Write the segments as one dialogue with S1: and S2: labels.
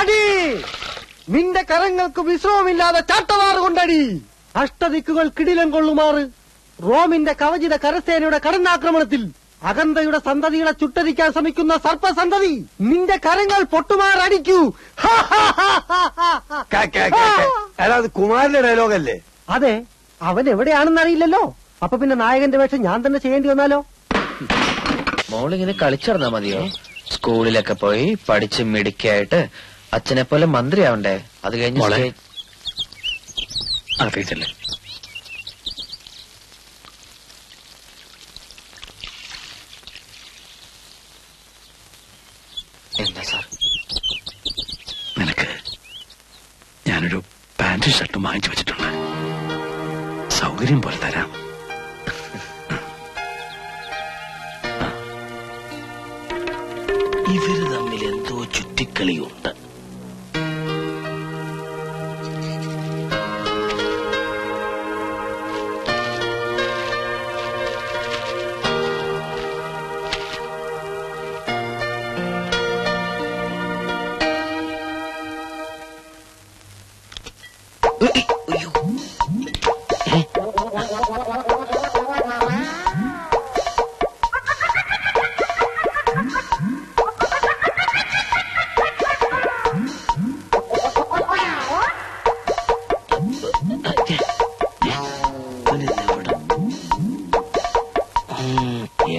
S1: അടി, നിന്റെ കരങ്ങൾക്ക് വിശ്രമമില്ലാതെ ചാട്ടവാറ് കൊണ്ടടി. അഷ്ടദിക്കുകൾ കിടിലം കൊള്ളുമാറ് റോമിന്റെ കവചിത കരസേനയുടെ കടന്നാക്രമണത്തിൽ അകന്തയുടെ സന്തതികളെ ചുട്ടരിക്കാൻ ശ്രമിക്കുന്ന സർപ്പസന്തതി, നിന്റെ കരങ്ങൾ പൊട്ടുമാറടിക്കൂ.
S2: അത് കുമാരന്റെ ഡയലോഗല്ലേ?
S1: അതെ, അവൻ എവിടെയാണെന്ന് അറിയില്ലല്ലോ. അപ്പൊ പിന്നെ നായകന്റെ വേഷം ഞാൻ തന്നെ ചെയ്യേണ്ടി വന്നാലോ?
S3: മോളിങ്ങനെ കളിച്ചിറന്നാ മതിയോ? സ്കൂളിലൊക്കെ പോയി പഠിച്ച് മിടുക്കിയായിട്ട് അച്ഛനെ പോലെ മന്ത്രിയാവണ്ടേ? അത് കഴിഞ്ഞ്
S2: അറിയിച്ചല്ലേ.
S3: എന്താ സാർ?
S2: നിനക്ക് ഞാനൊരു പാന്റും ഷർട്ടും വാങ്ങിച്ചു വെച്ചിട്ടുണ്ട്. സൗകര്യം പോലെ തരാം.
S4: ഇവര് തമ്മിൽ എന്തോ ചുറ്റിക്കളിയുണ്ട്.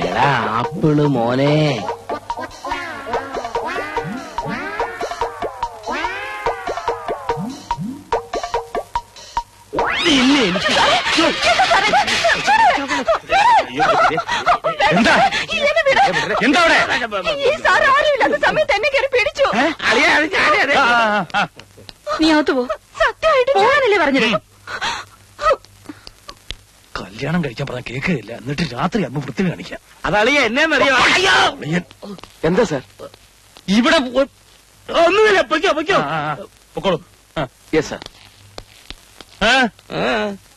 S4: എടാ ആപ്പിള് മോനെ,
S2: എന്താ എന്താ
S5: സമയത്ത് എന്നെ കയറി പിടിച്ചു. നീ അകത്ത് പോ. സത്യമായിട്ട് പോകാനല്ലേ പറഞ്ഞത്?
S2: കല്യാണം കഴിക്കാൻ പറഞ്ഞ കേൾക്കുകയില്ല. എന്നിട്ട് രാത്രി അമ്മ വൃത്തി കാണിക്കാം.
S4: അതളിയ എന്നെന്നറിയോ?
S2: എന്താ സാർ?
S4: ഇവിടെ ഒന്നുമില്ല. പൊയ്ക്കോ പൊയ്ക്കോ.
S2: പൊക്കോളൂ.
S4: Yes sir.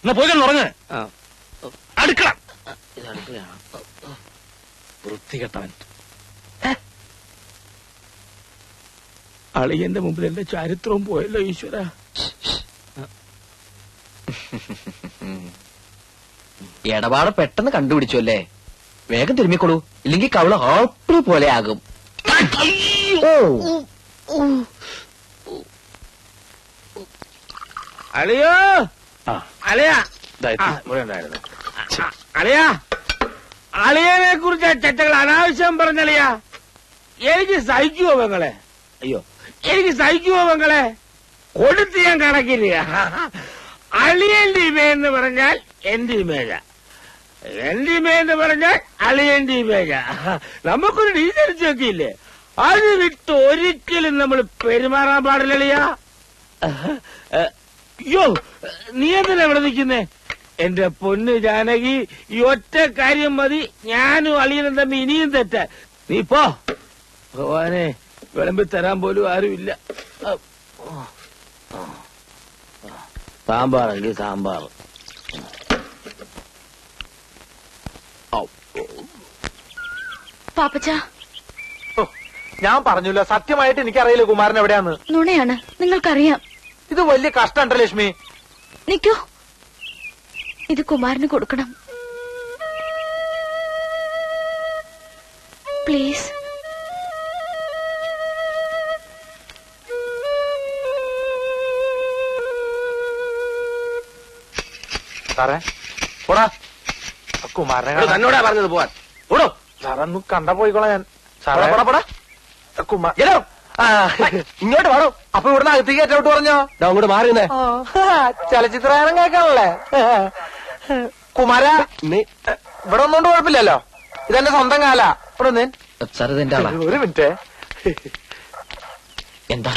S2: എന്നാ പോയി ഉറങ്ങ്. അടുക്കള വൃത്തികെട്ടവൻ.
S4: അളിയന്റെ മുമ്പിൽ എന്റെ ചരിത്രവും പോയല്ലോ ഈശ്വര.
S3: ഇടപാട് പെട്ടെന്ന് കണ്ടുപിടിച്ചു അല്ലേ? വേഗം തിരുമ്മിക്കൊള്ളൂ, ഇല്ലെങ്കിൽ കവള ആപ്പിൾ പോലെ ആകും.
S4: അളിയോ അളിയാ, അളിയാ, അളിയനെ കുറിച്ച് ചട്ടകൾ അനാവശ്യം പറഞ്ഞളിയാ. എനിക്ക് സഹിക്കുവോ പെങ്ങളെ? അയ്യോ, എനിക്ക് സഹിക്കുവോ പെങ്ങളെ? കൊടുത്ത് ഞാൻ കണക്കില്ല. അളിയന്റെ ഇമേന്ന് പറഞ്ഞാൽ എന്റെ ഇമേജ, എന്റെ ഇമേന്ന് പറഞ്ഞാൽ അളിയന്റെ ഇമേജ. നമുക്കൊരു ഡീസൻസ് ഒക്കെ ഇല്ലേ? അത് വിട്ട് ഒരിക്കലും നമ്മൾ പെരുമാറാൻ പാടില്ലളിയാ. അയ്യോ, നീ എന്തിനാ ഇവിടെ നിൽക്കുന്നേ? എന്റെ പൊന്ന് ജാനകി, ഈ ഒറ്റ കാര്യം മതി ഞാനും അളിയനും തമ്മി ഇനിയും തെറ്റ. നീ പോ. ഭഗവാനെ, വിളമ്പി തരാൻ പോലും ആരുമില്ല. സാമ്പാറല്ലേ സാമ്പാർ.
S5: പാപ്പച്ച,
S1: ഞാൻ പറഞ്ഞില്ല, സത്യമായിട്ട് എനിക്കറിയില്ല കുമാരൻ എവിടെയാന്ന്.
S5: നുണയാണ്, നിങ്ങൾക്കറിയാം.
S1: ഇത് വലിയ കഷ്ടമുണ്ട് ലക്ഷ്മി.
S5: നിക്കൂ, ഇത് കുമാരന് കൊടുക്കണം പ്ലീസ്.
S1: സാറേ പോടാ, കുമാരനെ
S4: തന്നോടാ പറഞ്ഞത് പോവാൻ.
S1: ഓടോ സാറൊന്ന് കണ്ടാ പോയിക്കോളാം ഞാൻ. സാറേ പോടാ ഇങ്ങോട്ട് വേണോ? അപ്പൊ ഇവിടുന്ന് അകത്തേക്ക് ഏറ്റോട്ട് പറഞ്ഞോ?
S2: അങ്ങോട്ട് മാറിയുന്നേ.
S1: ചലച്ചിത്രഗാനം കേൾക്കാണല്ലേ കുമാര? ഇവിടെ ഒന്നുകൊണ്ട് കുഴപ്പമില്ലല്ലോ, ഇതെന്റെ സ്വന്തം കാല. ഇവിടെ ഒന്ന്
S3: സാർ ഇതെന്റെ ആളാ.
S1: ഒരു മിനിറ്റ്.
S3: എന്താ?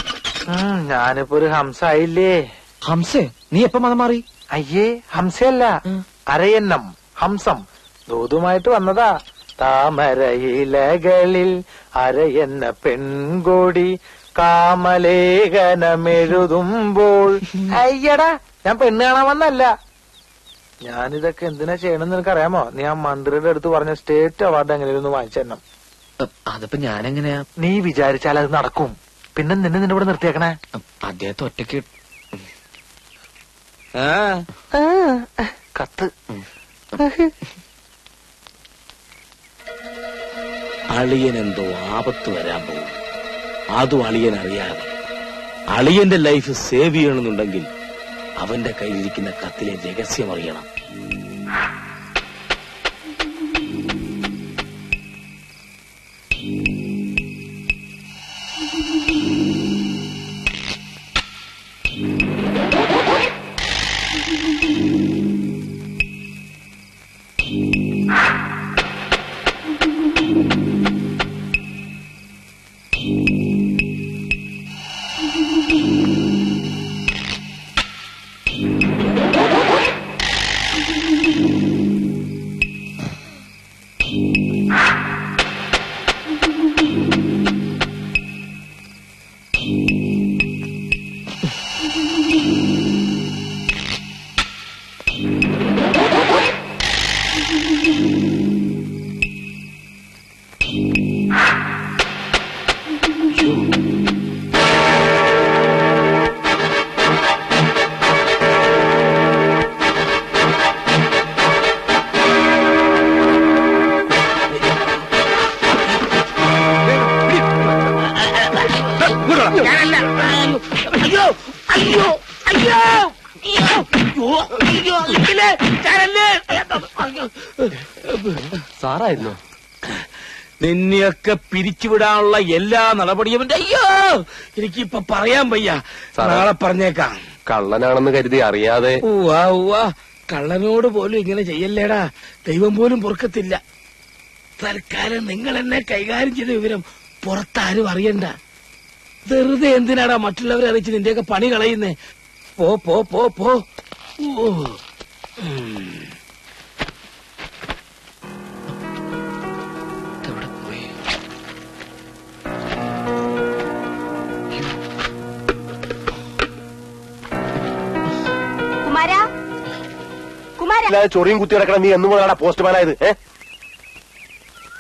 S1: ഞാനിപ്പോ ഒരു ഹംസായില്ലേ.
S3: ഹംസേ, നീ എപ്പോ മതം മാറി?
S1: അയ്യേ, ഹംസയല്ല, അരയന്നം, ഹംസം. ദൂതുമായിട്ട് വന്നതാ. താമരയിലകളിൽ അരയെന്ന പെൺകോടി കാമലേഖനമെഴുതുമ്പോൾ. അയ്യടാ, ഞാൻ പെണ്ണ് കാണാൻ വന്നല്ല. ഞാനിതൊക്കെ എന്തിനാ ചെയ്യണമെന്ന് നിനക്കറിയാമോ? നീ ആ മന്ത്രിയുടെ അടുത്ത് പറഞ്ഞ സ്റ്റേറ്റ് അവാർഡ് എങ്ങനെയൊന്ന് വാങ്ങിച്ചു തരണം.
S3: അതിപ്പോ ഞാനെങ്ങനെയാ?
S1: നീ വിചാരിച്ചാൽ അത് നടക്കും. പിന്നെ നിന്നെ നിന്നെ ഇവിടെ നിർത്തിയേക്കണേ?
S3: അദ്ദേഹത്തെ ഒറ്റയ്ക്ക്
S1: കത്ത്.
S4: അളിയനെന്തോ ആപത്ത് വരാൻ പോകും. അതും അളിയൻ അറിയാതെ. അളിയന്റെ ലൈഫ് സേവ് ചെയ്യണമെന്നുണ്ടെങ്കിൽ അവന്റെ കയ്യിലിരിക്കുന്ന കത്തിലെ രഹസ്യം അറിയണം.
S3: സാറായിരുന്നു.
S4: നിന്നെയൊക്കെ പിരിച്ചുവിടാനുള്ള എല്ലാ നടപടിയും അയ്യോ എനിക്കിപ്പൊ പറയാൻ വയ്യ. നാളെ പറഞ്ഞേക്കാം.
S3: കള്ളനാണെന്ന് കരുതി അറിയാതെ.
S4: കള്ളനോട് പോലും ഇങ്ങനെ ചെയ്യല്ലേടാ. ദൈവം പോലും പൊറുക്കത്തില്ല. തൽക്കാലം നിങ്ങൾ എന്നെ കൈകാര്യം ചെയ്ത വിവരം പുറത്താരും അറിയണ്ട. വെറുതെ എന്തിനാടാ മറ്റുള്ളവരെ അറിയിച്ച് നിന്റെയൊക്കെ പണി കളയുന്നേ? പോ പോ പോ പോ.
S6: ചൊറിയും കുത്തി കിടക്കണം. നീ എന്നും മുതലാടാ പോസ്റ്റ്മാനായത്?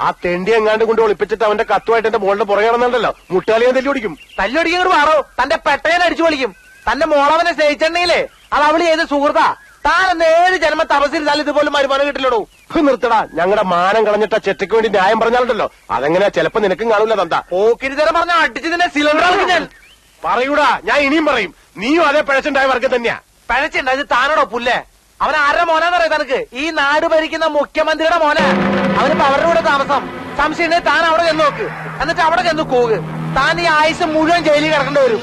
S6: ആ തെണ്ടി എങ്ങാണ്ട് കൊണ്ട് ഒളിപ്പിച്ചിട്ട് അവന്റെ കത്തുമായിട്ട് എന്റെ മോളുടെ പുറകെ നടന്നുണ്ടല്ലോ. മുട്ടാലിയാൻ തല്ലിയോടിക്കും.
S1: തല്ലിയൊടിക്കും കൂടെ പാറോ. തന്റെ പെട്ടേനെ അടിച്ചു പൊളിക്കും. തന്റെ മോളവനെ സ്നേഹിച്ചിട്ടുണ്ടെങ്കിലേ അത് അവള് ചെയ്ത് സുഹൃത്താ. താൻ 7 ജന്മ തപസ്സിരുന്നാലും ഇതുപോലും വരുമാനം കിട്ടില്ലടോ.
S6: നിർത്തടാ. ഞങ്ങളുടെ മാനം കളഞ്ഞിട്ട ചെറ്റയ്ക്ക് വേണ്ടി ന്യായം പറഞ്ഞാലുണ്ടല്ലോ അതെങ്ങനെയാ ചിലപ്പോ നിനക്കും കാണൂല. തന്താ
S1: പോക്കിരിതരം പറഞ്ഞ അടിച്ചതിന്റെ സിലിണ്ടർ ഞാൻ
S6: പറയൂടാ. ഞാൻ ഇനിയും പറയും. നീയും അതേ പിഴച്ചുണ്ടായ വർഗം തന്നെയാ.
S1: പിഴച്ചുണ്ടായത് താനോടോ പുല്ലേ? അവൻ ആരുടെ മോനാന്നറിയാം തനക്ക്? ഈ നാട് ഭരിക്കുന്ന മുഖ്യമന്ത്രിയുടെ മോനാ. അവനിപ്പോ അവരുടെ കൂടെ താമസം. സംശയം താൻ അവിടെ ചെന്ന് നോക്ക്. എന്നിട്ട് അവിടെ ചെന്ന് കൂക്. താൻ ഈ ആയുസ് മുഴുവൻ ജയിലിൽ കിടക്കേണ്ടി വരും.